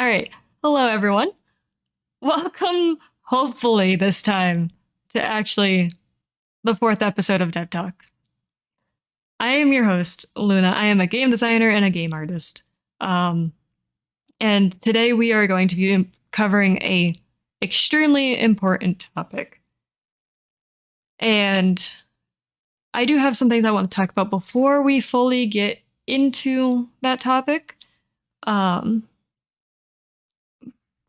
All right. Hello, everyone. Welcome, hopefully, this time to actually the fourth episode of DevTalks. I am your host, Luna. I am a game designer and a game artist. And today we are going to be covering a extremely important topic. And I do have some things I want to talk about before we fully get into that topic.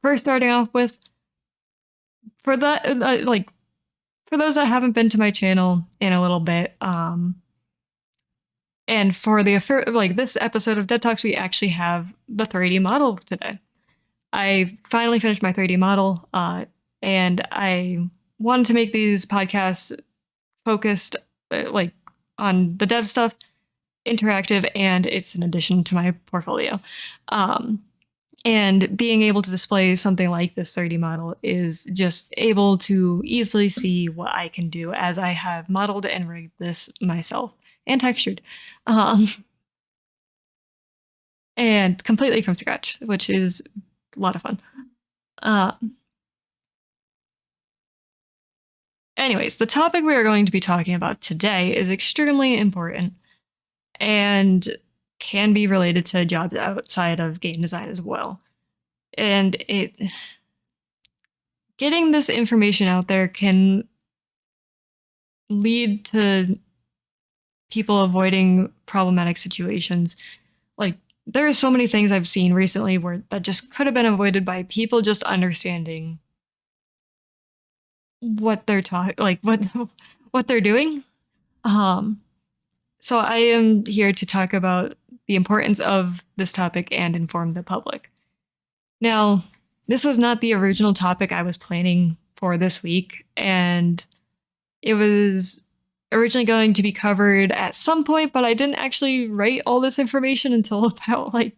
First, starting off with, for that, for those that haven't been to my channel in a little bit, and for this episode of Dead Talks, we actually have the 3D model today. I finally finished my 3D model, and I wanted to make these podcasts focused on the dev stuff, interactive, and it's an addition to my portfolio. And being able to display something like this 3D model is just able to easily see what I can do as I have modeled and rigged this myself and textured. And completely from scratch, which is a lot of fun. Anyways, the topic we are going to be talking about today is extremely important and can be related to jobs outside of game design as well. And getting this information out there can lead to people avoiding problematic situations. Like, there are so many things I've seen recently that just could have been avoided by people just understanding what they're what they're doing. So I am here to talk about the importance of this topic and inform the public. Now, this was not the original topic I was planning for this week, and it was originally going to be covered at some point, but I didn't actually write all this information until about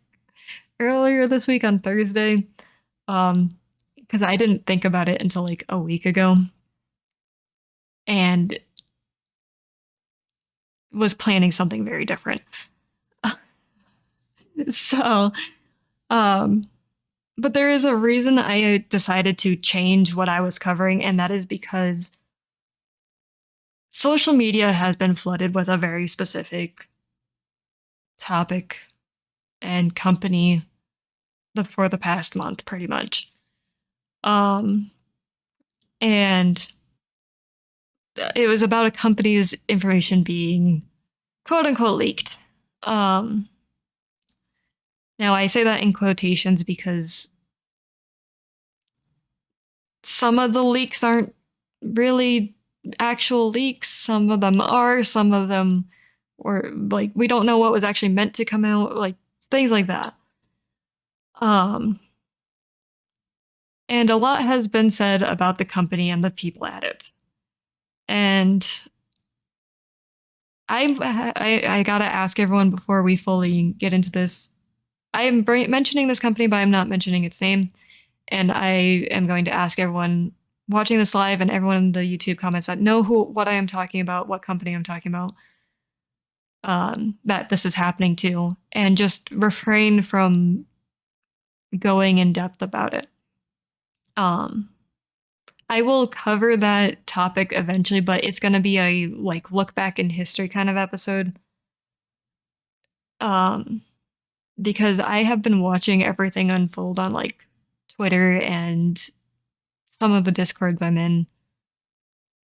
earlier this week on Thursday, because I didn't think about it until a week ago, and was planning something very different. So, but there is a reason I decided to change what I was covering, and that is because social media has been flooded with a very specific topic and company for the past month, pretty much. And it was about a company's information being quote unquote leaked. Now, I say that in quotations because some of the leaks aren't really actual leaks. Some of them are, some of them were we don't know what was actually meant to come out, things like that. And a lot has been said about the company and the people at it. And I gotta ask everyone before we fully get into this. I am mentioning this company, but I'm not mentioning its name. And I am going to ask everyone watching this live and everyone in the YouTube comments that know what I am talking about, what company I'm talking about, that this is happening to, and just refrain from going in depth about it. I will cover that topic eventually, but it's going to be a look back in history kind of episode. Because I have been watching everything unfold on Twitter and some of the Discords I'm in.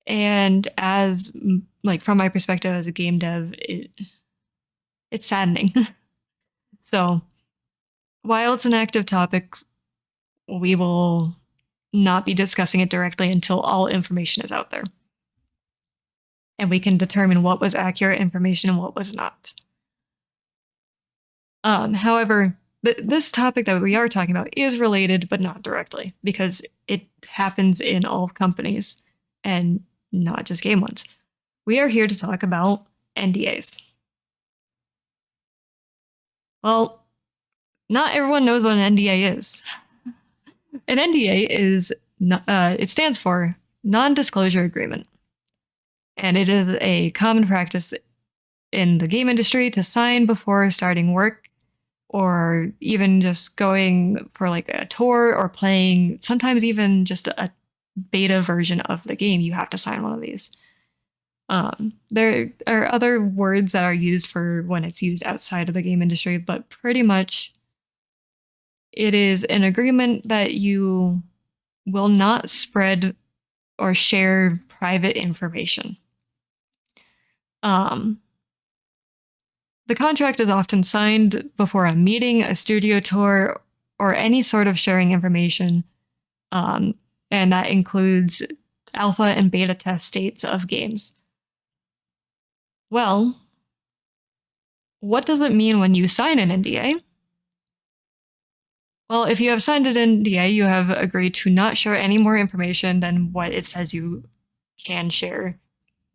And as from my perspective as a game dev, it's saddening. So while it's an active topic, we will not be discussing it directly until all information is out there. And we can determine what was accurate information and what was not. However, this topic that we are talking about is related, but not directly, because it happens in all companies and not just game ones. We are here to talk about NDAs. Well, not everyone knows what an NDA is. An NDA is, it stands for non-disclosure agreement. And it is a common practice in the game industry to sign before starting work or even just going for like a tour or playing, sometimes even just a beta version of the game, you have to sign one of these. There are other words that are used for when it's used outside of the game industry, but pretty much it is an agreement that you will not spread or share private information. Um, the contract is often signed before a meeting, a studio tour, or any sort of sharing information, and that includes alpha and beta test states of games. Well, what does it mean when you sign an NDA? Well, if you have signed an NDA, you have agreed to not share any more information than what it says you can share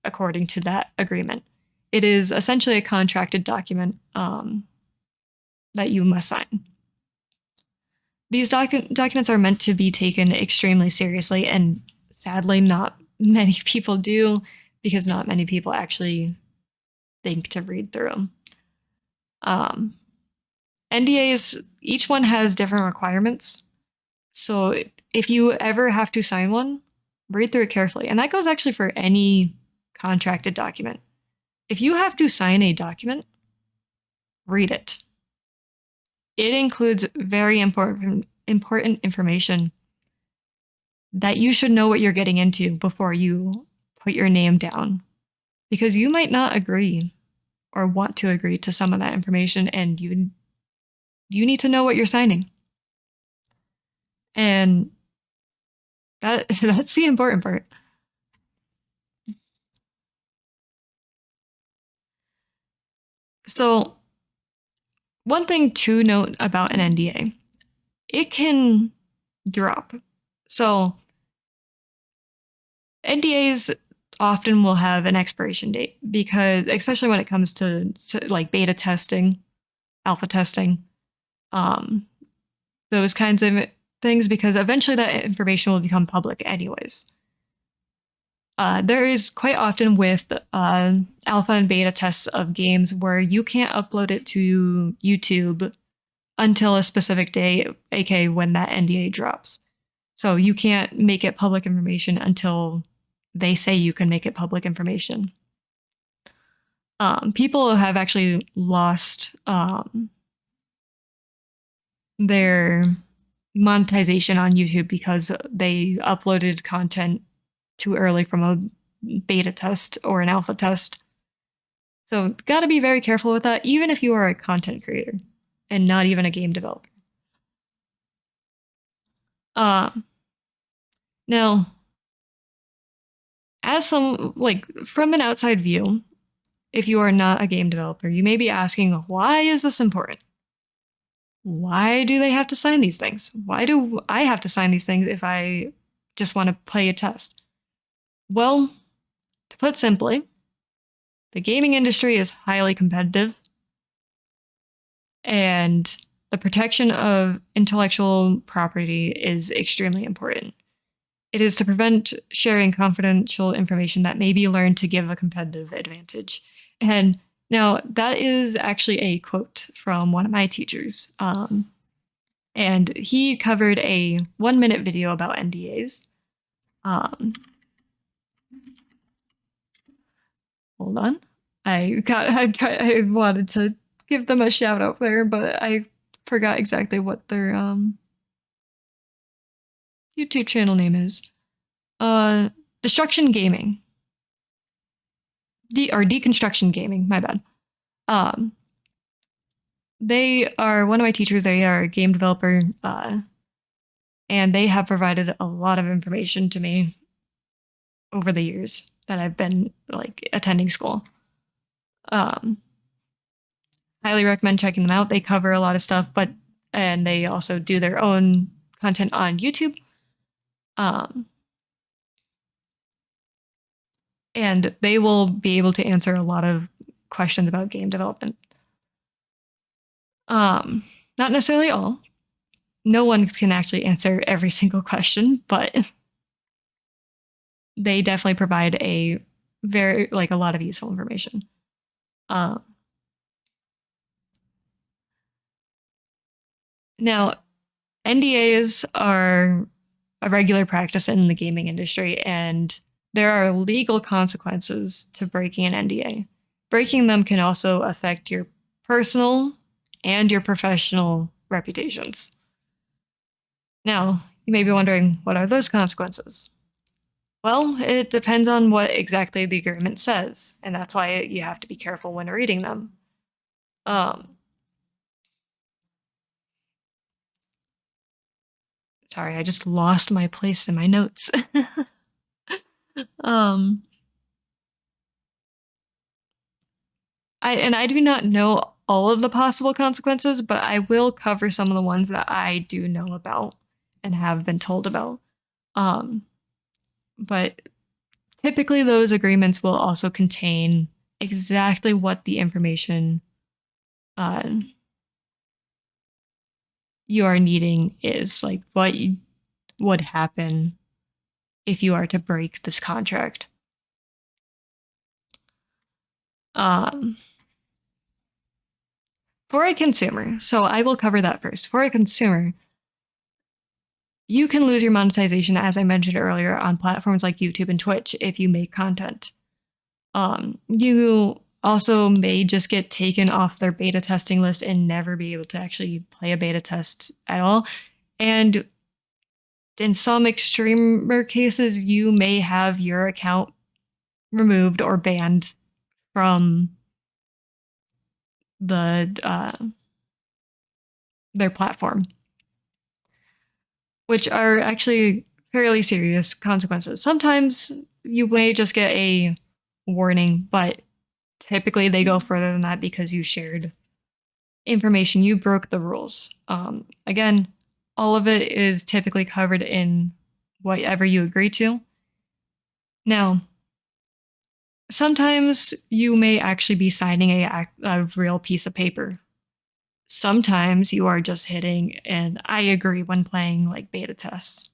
according to that agreement. It is essentially a contracted document that you must sign. These documents are meant to be taken extremely seriously, and sadly, not many people do, because not many people actually think to read through them. NDAs, each one has different requirements. So if you ever have to sign one, read through it carefully. And that goes actually for any contracted document. If you have to sign a document, read it. It includes very important information that you should know what you're getting into before you put your name down, because you might not agree or want to agree to some of that information, and you need to know what you're signing. And that's the important part. So, one thing to note about an NDA, it can drop. So, NDAs often will have an expiration date, because especially when it comes to like beta testing, alpha testing, those kinds of things, because eventually that information will become public anyways. There is quite often with alpha and beta tests of games where you can't upload it to YouTube until a specific day, aka when that NDA drops. So you can't make it public information until they say you can make it public information. People have actually lost their monetization on YouTube because they uploaded content too early from a beta test or an alpha test. So gotta be very careful with that, even if you are a content creator and not even a game developer. Now, as some, like, from an outside view, if you are not a game developer, you may be asking, why is this important? Why do they have to sign these things? Why do I have to sign these things if I just want to play a test? Well, to put simply, the gaming industry is highly competitive, and the protection of intellectual property is extremely important. It is to prevent sharing confidential information that may be learned to give a competitive advantage. And now, that is actually a quote from one of my teachers. And he covered a 1-minute video about NDAs. Hold on. I wanted to give them a shout out there, but I forgot exactly what their YouTube channel name is. Destruction Gaming. Deconstruction Gaming, my bad. They are one of my teachers. They are a game developer, and they have provided a lot of information to me over the years that I've been like attending school. Highly recommend checking them out. They cover a lot of stuff, and they also do their own content on YouTube. And they will be able to answer a lot of questions about game development. Not necessarily all. No one can actually answer every single question, but they definitely provide a lot of useful information. Now, NDAs are a regular practice in the gaming industry, and there are legal consequences to breaking an NDA. Breaking them can also affect your personal and your professional reputations. Now, you may be wondering, what are those consequences? Well, it depends on what exactly the agreement says, and that's why you have to be careful when reading them. Um, Sorry, I just lost my place in my notes. um, I do not know all of the possible consequences, but I will cover some of the ones that I do know about and have been told about. Um, but typically, those agreements will also contain exactly what the information uh, you are needing is, like what would happen if you are to break this contract. Um, for a consumer, so I will cover that first. For a consumer, you can lose your monetization, as I mentioned earlier, on platforms like YouTube and Twitch if you make content. You also may just get taken off their beta testing list and never be able to actually play a beta test at all. And in some extremer cases, you may have your account removed or banned from their platform, which are actually fairly serious consequences. Sometimes you may just get a warning, but typically they go further than that because you shared information, you broke the rules. Again, all of it is typically covered in whatever you agree to. Now, sometimes you may actually be signing a real piece of paper. Sometimes you are just hitting an I agree when playing like beta tests.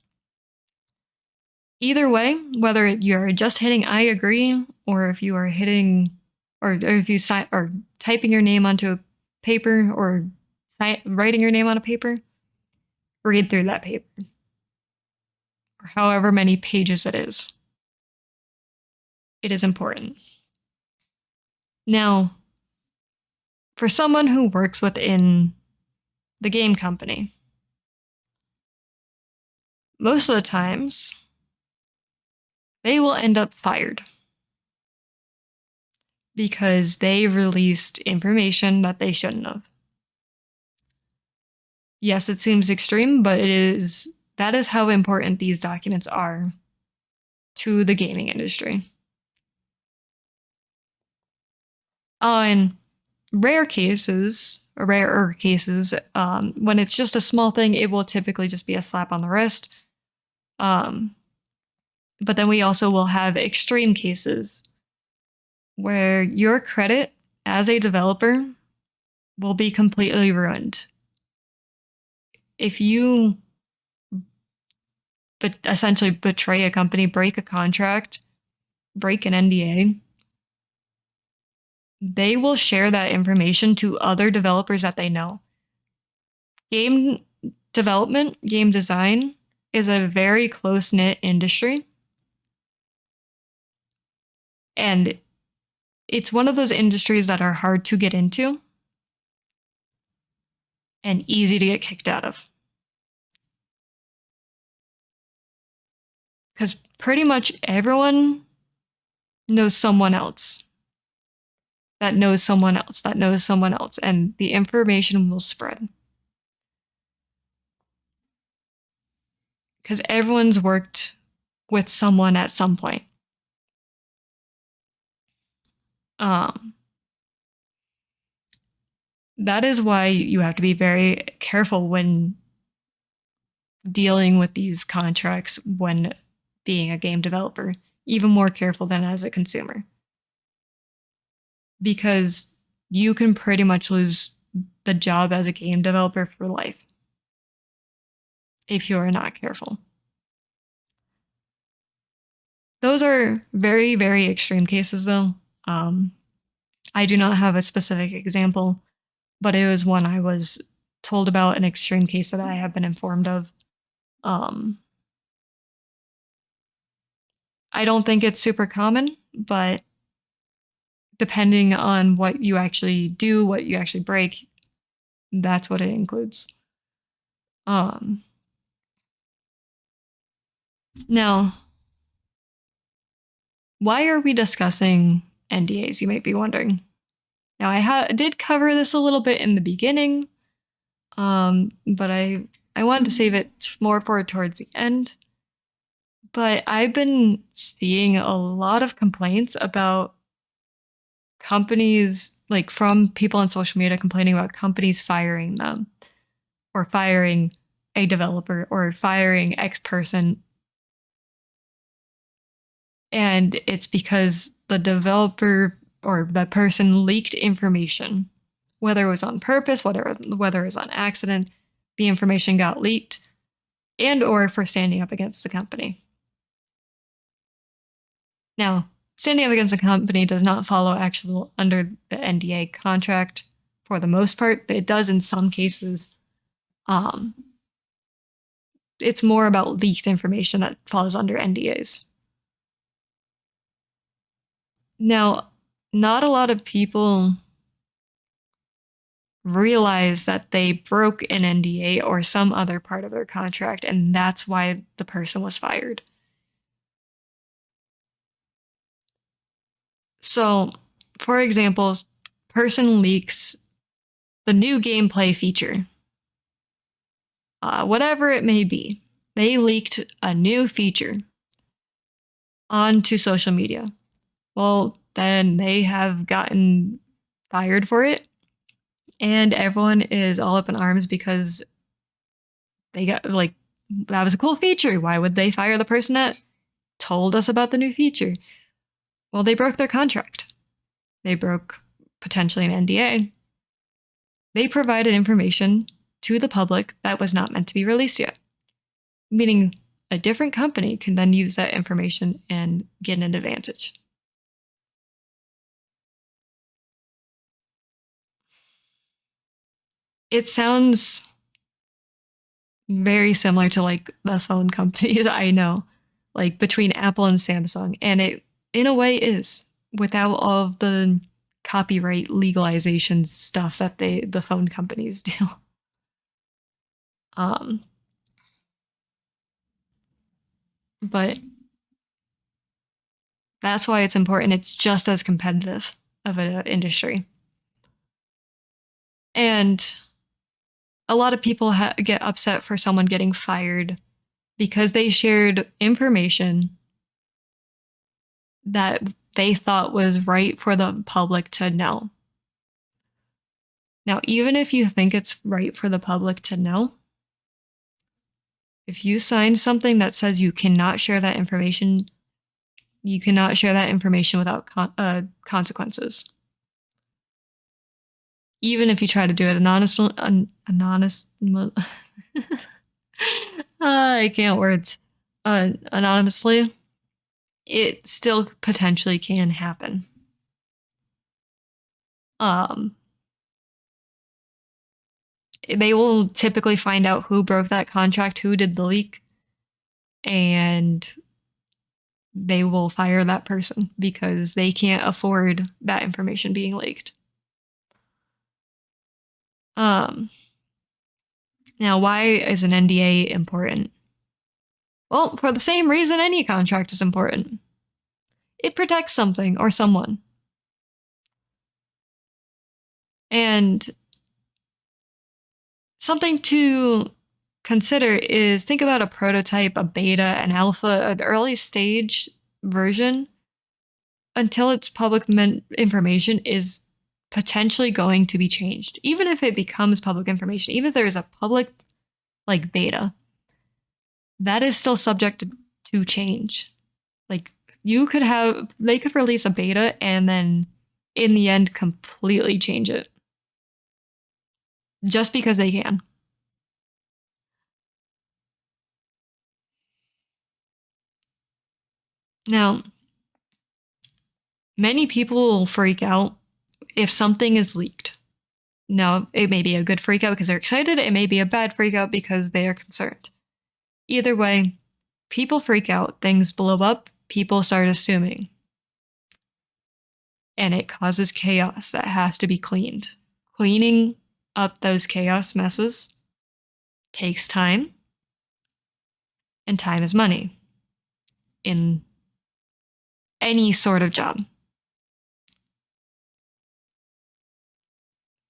Either way, whether you're just hitting I agree or if you are hitting or if you sign or typing your name onto a paper or writing your name on a paper, read through that paper or however many pages it is. It is important. Now, for someone who works within the game company, most of the times they will end up fired because they released information that they shouldn't have. Yes, it seems extreme, but that is how important these documents are to the gaming industry. In rarer cases, when it's just a small thing, it will typically just be a slap on the wrist. But then we also will have extreme cases where your credit as a developer will be completely ruined. If you essentially betray a company, break a contract, break an NDA, they will share that information to other developers that they know. Game development, game design is a very close-knit industry. And it's one of those industries that are hard to get into and easy to get kicked out of. Because pretty much everyone knows someone else that knows someone else that knows someone else, and the information will spread. Because everyone's worked with someone at some point. That is why you have to be very careful when dealing with these contracts when being a game developer, even more careful than as a consumer. Because you can pretty much lose the job as a game developer for life if you are not careful. Those are very, very extreme cases, though. I do not have a specific example, but it was one I was told about an extreme case that I have been informed of. Um, I don't think it's super common, but depending on what you actually do, what you actually break, that's what it includes. Now, why are we discussing NDAs? You might be wondering. Now, did cover this a little bit in the beginning, but I wanted to save it more for towards the end. But I've been seeing a lot of complaints about companies, like from people on social media complaining about companies firing them or firing a developer or firing X person. And it's because the developer or the person leaked information, whether it was on purpose, whether it was on accident, the information got leaked, and or for standing up against the company. Now, standing up against a company does not follow actual under the NDA contract for the most part. It does in some cases. It's more about leaked information that falls under NDAs. Now, not a lot of people realize that they broke an NDA or some other part of their contract, and that's why the person was fired. So, for example, person leaks the new gameplay feature, whatever it may be. They leaked a new feature onto social media. Well, then they have gotten fired for it, and everyone is all up in arms because they got like that was a cool feature. Why would they fire the person that told us about the new feature? Well, they broke their contract. They broke potentially an NDA. They provided information to the public that was not meant to be released yet, meaning a different company can then use that information and get an advantage. It sounds very similar to like the phone companies I know, like between Apple and Samsung, and it in a way is without all of the copyright legalization stuff that the phone companies do. Um, but that's why it's important. It's just as competitive of an industry, and a lot of people get upset for someone getting fired because they shared information that they thought was right for the public to know. Now, even if you think it's right for the public to know, if you sign something that says you cannot share that information, you cannot share that information without consequences. Even if you try to do it I can't words. Anonymously, it still potentially can happen. They will typically find out who broke that contract, who did the leak, and they will fire that person because they can't afford that information being leaked. Now, why is an NDA important? Well, for the same reason any contract is important. It protects something or someone. And something to consider is think about a prototype, a beta, an alpha, an early stage version until its public information is potentially going to be changed. Even if it becomes public information, even if there is a public like beta, that is still subject to change. Like they could release a beta and then in the end completely change it. Just because they can. Now, many people will freak out if something is leaked. Now, it may be a good freak out because they're excited. It may be a bad freak out because they are concerned. Either way, people freak out, things blow up, people start assuming. And it causes chaos that has to be cleaned. Cleaning up those chaos messes takes time, and time is money in any sort of job.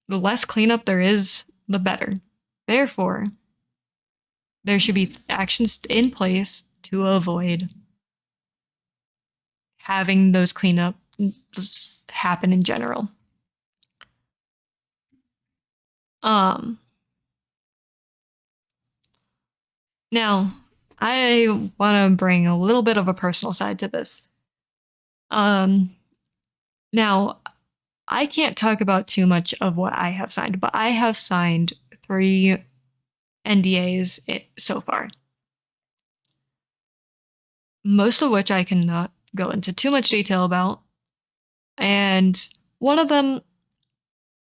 The less cleanup there is, the better. Therefore, there should be actions in place to avoid having those cleanup happen in general. Now, I want to bring a little bit of a personal side to this. Now, I can't talk about too much of what I have signed, but I have signed 3 NDAs so far. Most of which I cannot go into too much detail about. And one of them,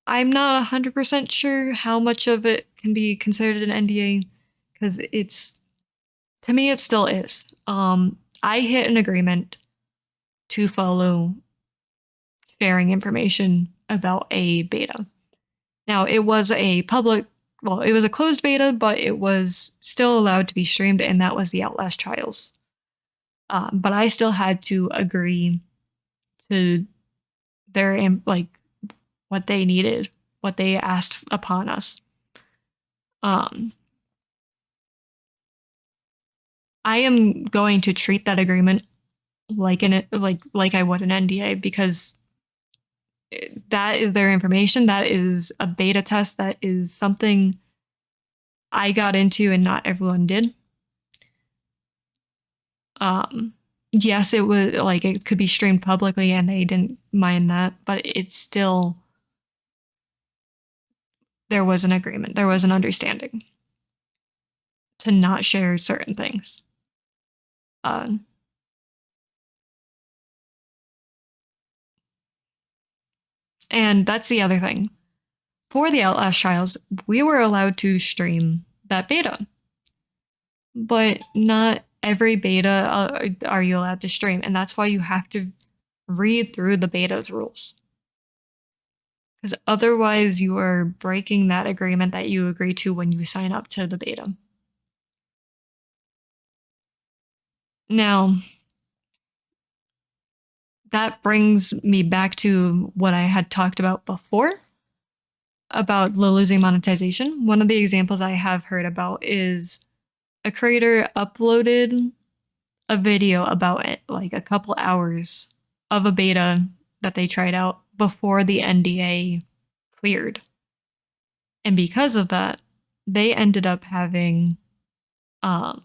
I'm not 100% sure how much of it can be considered an NDA, because to me, it still is. I hit an agreement to follow sharing information about a beta. Now, it was a closed beta, but it was still allowed to be streamed, and that was the Outlast Trials. But I still had to agree to their, what they needed, what they asked upon us. I am going to treat that agreement like I would an NDA, because that is their information. That is a beta test. That is something I got into and not everyone did. Yes, it was it could be streamed publicly and they didn't mind that, but it's still, there was an agreement. There was an understanding to not share certain things. And that's the other thing. For the Outlast Trials, we were allowed to stream that beta, but not every beta are you allowed to stream, and that's why you have to read through the beta's rules. Because otherwise, you are breaking that agreement that you agree to when you sign up to the beta. Now, that brings me back to what I had talked about before about losing monetization. One of the examples I have heard about is a creator uploaded a video about it, like a couple hours of a beta that they tried out before the NDA cleared. And because of that, they ended up having their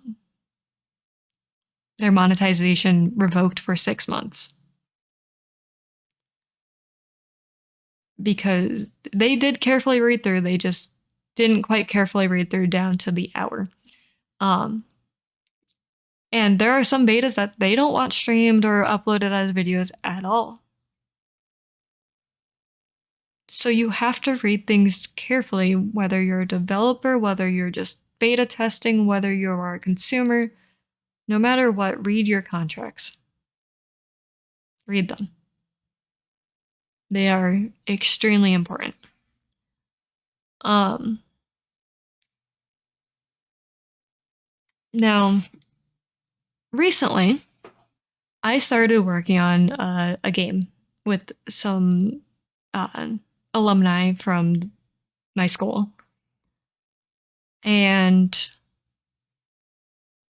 monetization revoked for 6 months. Because they did carefully read through, they just didn't quite carefully read through down to the hour. And there are some betas that they don't want streamed or uploaded as videos at all. So you have to read things carefully, whether you're a developer, whether you're just beta testing, whether you are a consumer. No matter what, read your contracts. Read them. They are extremely important. Now, recently, I started working on a game with some alumni from my school. And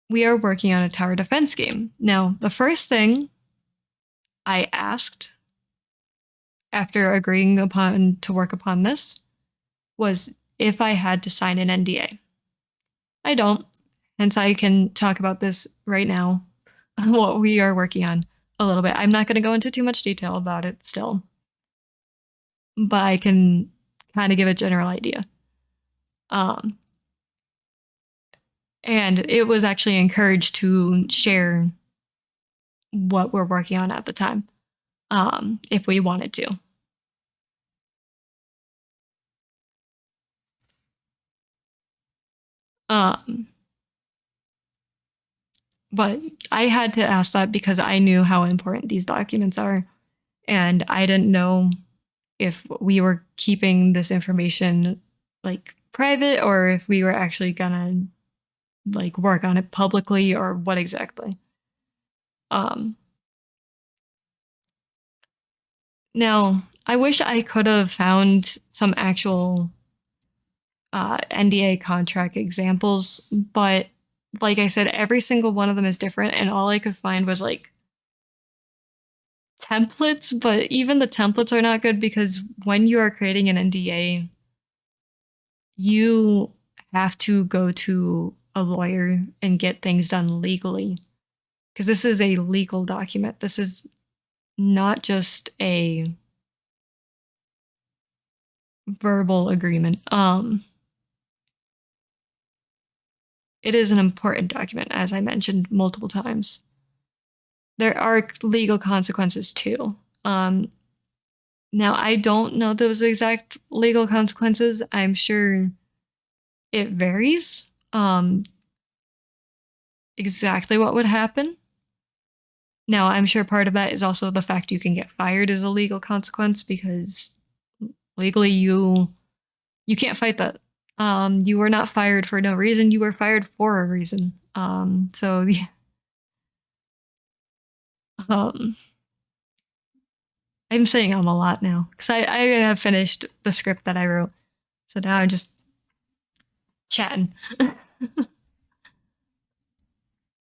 we are working on a tower defense game. Now, the first thing I asked after agreeing upon to work upon this was if I had to sign an NDA. I don't, hence I can talk about this right now, what we are working on a little bit. I'm not going to go into too much detail about it still, but I can kind of give a general idea. And it was actually encouraged to share what we're working on at the time, if we wanted to. Um, but I had to ask that because I knew how important these documents are. And I didn't know if we were keeping this information like private or if we were actually gonna like work on it publicly or what exactly. Um, Now, I wish I could have found some actual NDA contract examples, but like I said, every single one of them is different, and all I could find was like templates, but even the templates are not good because when you are creating an NDA, you have to go to a lawyer and get things done legally because this is a legal document. This is not just a verbal agreement. It is an important document, as I mentioned multiple times. There are legal consequences too. Now, I don't know those exact legal consequences. I'm sure it varies exactly what would happen. Now, I'm sure part of that is also the fact you can get fired as a legal consequence because legally you can't fight that. You were not fired for no reason. You were fired for a reason. So yeah. Um, I'm saying a lot now because I have finished the script that I wrote. So now I'm just chatting.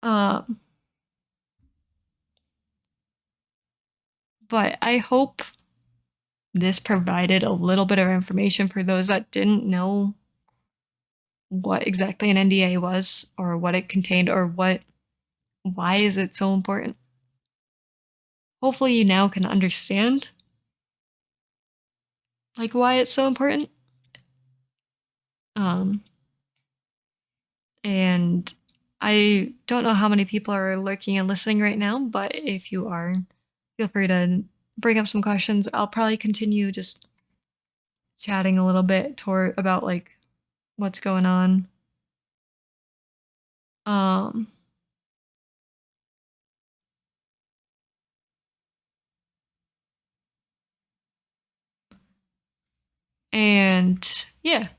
um, but I hope this provided a little bit of information for those that didn't know what exactly an NDA was or what it contained or why is it so important. Hopefully you now can understand like why it's so important. Um, and I don't know how many people are lurking and listening right now, but if you are, feel free to bring up some questions. I'll probably continue just chatting a little bit toward about like what's going on. Um, and yeah.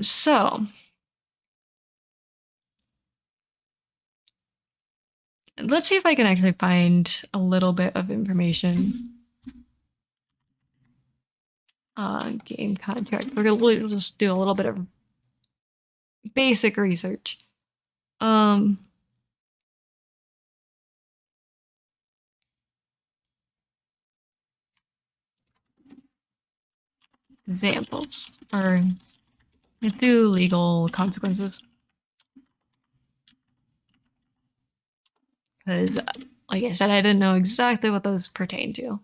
So let's see if I can actually find a little bit of information. Game contract. We'll just do a little bit of basic research. Um, Examples or let's do legal consequences because, like I said, I didn't know exactly what those pertain to.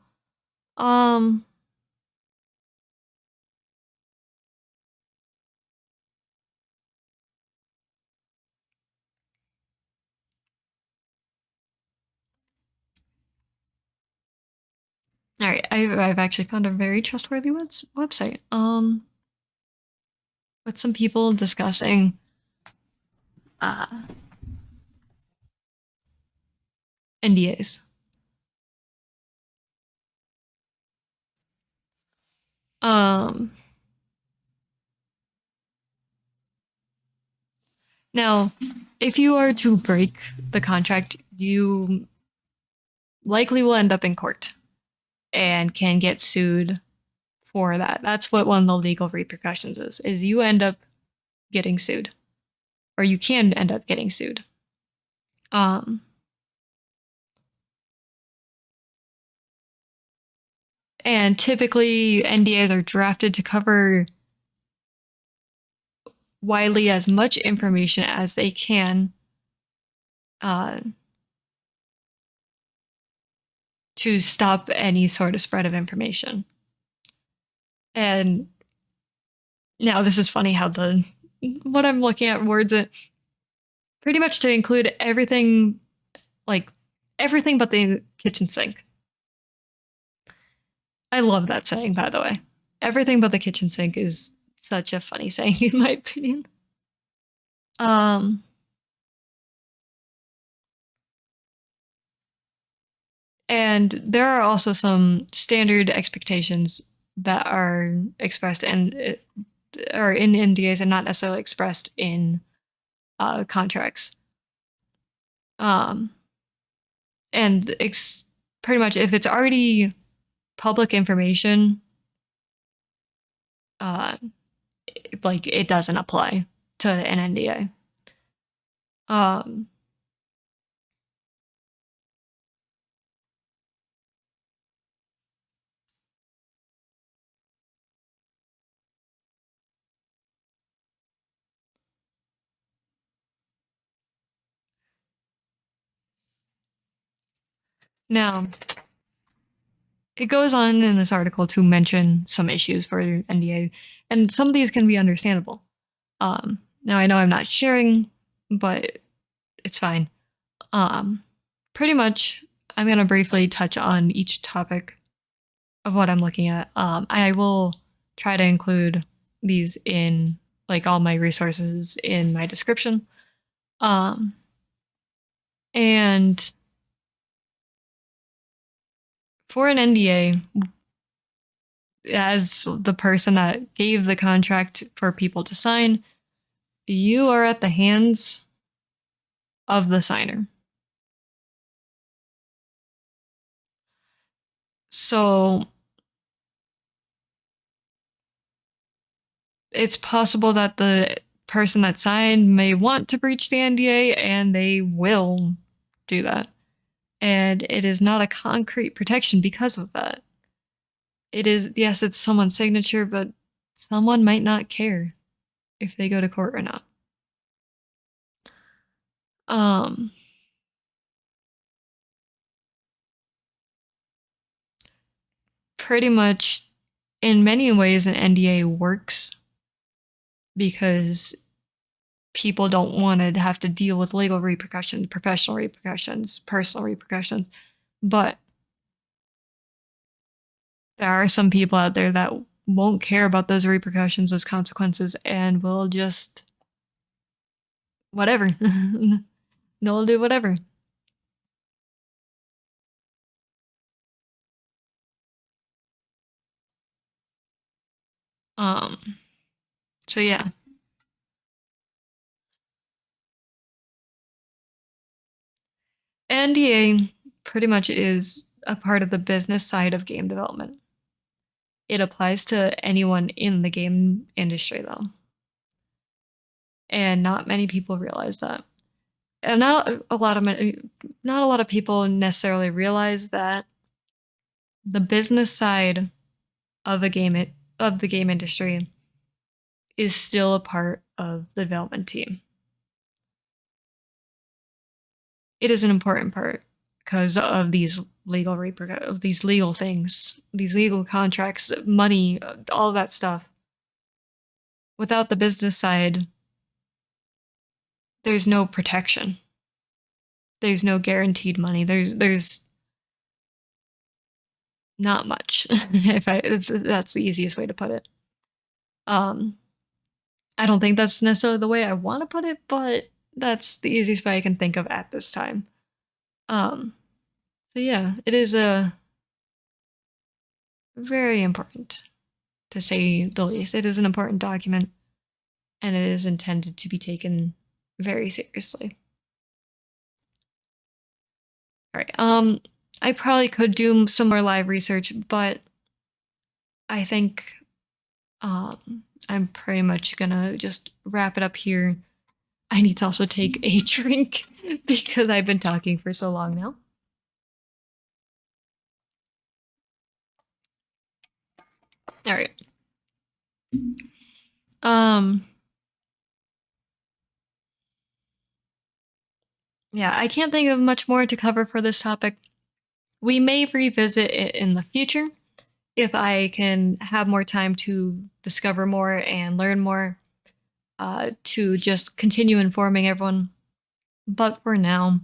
Um, all right, I've actually found a very trustworthy website. With some people discussing uh NDAs. Um, Now, if you are to break the contract, you likely will end up in court and can get sued for that. That's what one of the legal repercussions is you end up getting sued or you can end up getting sued. Um, and typically NDAs are drafted to cover widely as much information as they can uh, to stop any sort of spread of information. And now this is funny how the what I'm looking at words it pretty much to include everything like everything but the kitchen sink. I love that saying, by the way. Everything but the kitchen sink is such a funny saying in my opinion. Um, and there are also some standard expectations that are expressed and are in NDAs and not necessarily expressed in contracts. Um, and pretty much if it's already public information, uh, like it doesn't apply to an NDA. Um, Now, it goes on in this article to mention some issues for NDA, and some of these can be understandable. Now, I know I'm not sharing, but it's fine. Um, Pretty much, I'm going to briefly touch on each topic of what I'm looking at. I will try to include these in like all my resources in my description. Um, and for an NDA, as the person that gave the contract for people to sign, you are at the hands of the signer. So it's possible that the person that signed may want to breach the NDA and they will do that. And it is not a concrete protection because of that. It is, yes, it's someone's signature, but someone might not care if they go to court or not. Um, Pretty much in many ways, an NDA works because people don't want to have to deal with legal repercussions, professional repercussions, personal repercussions. But there are some people out there that won't care about those repercussions, those consequences, and will just whatever. They'll do whatever. Um, so yeah, NDA pretty much is a part of the business side of game development. It applies to anyone in the game industry though. And not many people realize that. And not a lot of people necessarily realize that the business side of of the game industry is still a part of the development team. It is an important part because of these legal things, these legal contracts, money, all that stuff. Without the business side, there's no protection. There's no guaranteed money. There's not much, if that's the easiest way to put it. Um, I don't think that's necessarily the way I want to put it, but that's the easiest way I can think of at this time. Um, so yeah, it is a very important, to say the least. It is an important document, and it is intended to be taken very seriously. All right. I probably could do some more live research, but I think I'm pretty much gonna just wrap it up here. I need to also take a drink because I've been talking for so long now. All right. Um, yeah, I can't think of much more to cover for this topic. We may revisit it in the future if I can have more time to discover more and learn more, to just continue informing everyone. But for now,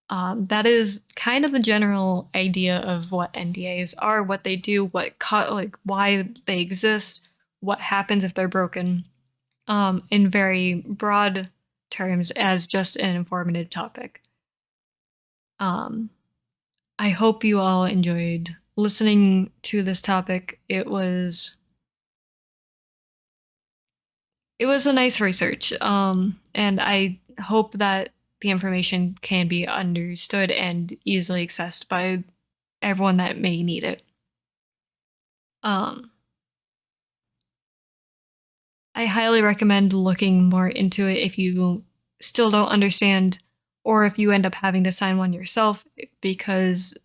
that is kind of the general idea of what NDAs are, what they do, like why they exist, what happens if they're broken, in very broad terms as just an informative topic. Um, I hope you all enjoyed listening to this topic. It was a nice research, and I hope that the information can be understood and easily accessed by everyone that may need it. Um, I highly recommend looking more into it if you still don't understand or if you end up having to sign one yourself, because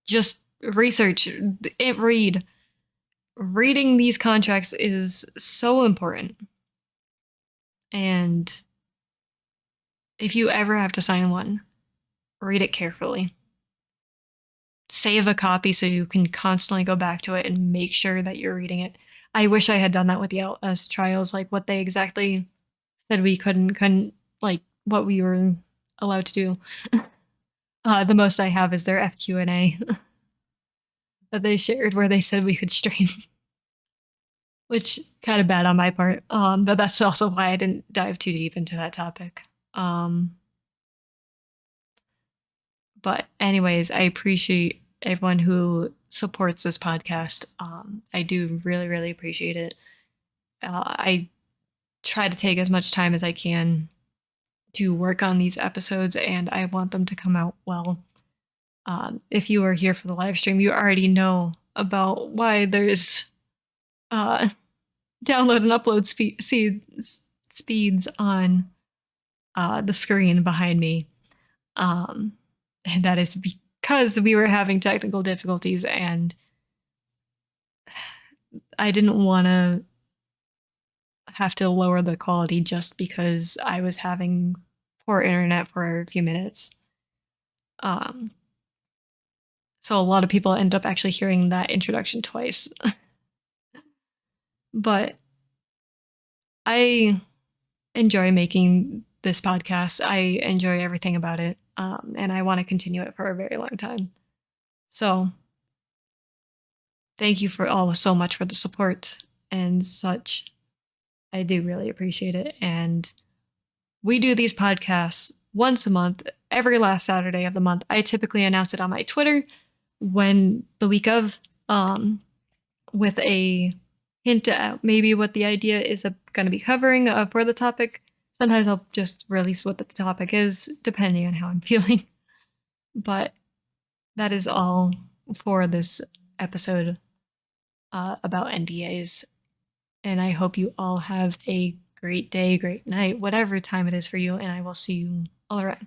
just research it, reading these contracts is so important. And if you ever have to sign one, read it carefully. Save a copy so you can constantly go back to it and make sure that you're reading it. I wish I had done that with the LS trials, like what they exactly said we couldn't, like what we were allowed to do. The most I have is their FQ&A that they shared where they said we could stream, which kind of bad on my part. But that's also why I didn't dive too deep into that topic. But anyways, I appreciate everyone who supports this podcast. I do really, really appreciate it. I try to take as much time as I can to work on these episodes, and I want them to come out well. If you are here for the live stream, you already know about why there's download and upload speeds on the screen behind me. And that is because we were having technical difficulties, and I didn't want to have to lower the quality just because I was having poor internet for a few minutes. So a lot of people end up actually hearing that introduction twice. But I enjoy making this podcast. I enjoy everything about it. And I want to continue it for a very long time. So thank you for all so much for the support and such. I do really appreciate it. And we do these podcasts once a month, every last Saturday of the month. I typically announce it on my Twitter when the week of, with a hint at maybe what the idea is going to be covering for the topic. Sometimes I'll just release what the topic is, depending on how I'm feeling. But that is all for this episode about NDAs. And I hope you all have a great day, great night, whatever time it is for you. And I will see you all around.